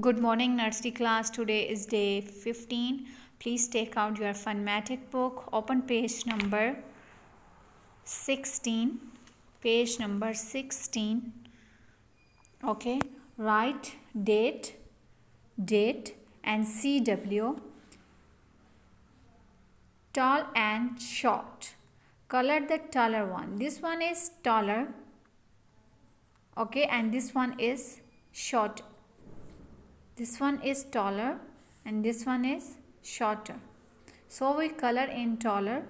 Good morning, Nursery class. Today is day 15. Please take out your Funmatic book. Open page number 16. Page number 16. Okay. Write date and CW. Tall and short. Color the taller one. This one is taller. Okay, and this one is short. This one is taller and this one is shorter. So we color in taller.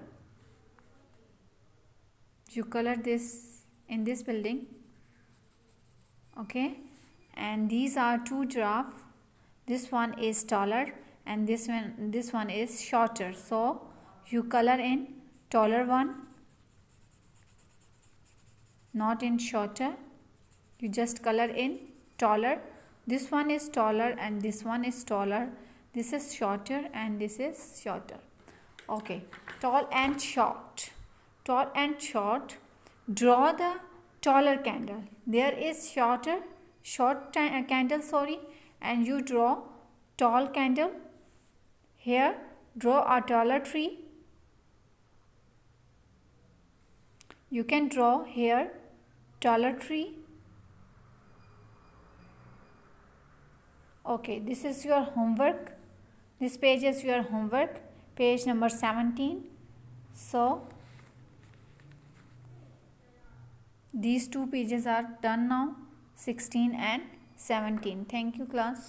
You color this in this building. Okay, and these are two giraffes. This one is taller and this one is shorter. So you color in taller one, not in shorter. You just color in taller. This one is taller and this one is taller. This is shorter and this is shorter. Okay, tall and short. Tall and short. Draw the taller candle. There is short candle, and you draw tall candle. Here, draw a taller tree. You can draw here taller tree. Okay, this is your homework. This page is your homework, page number 17. So, these two pages are done now, 16 and 17. Thank you, class.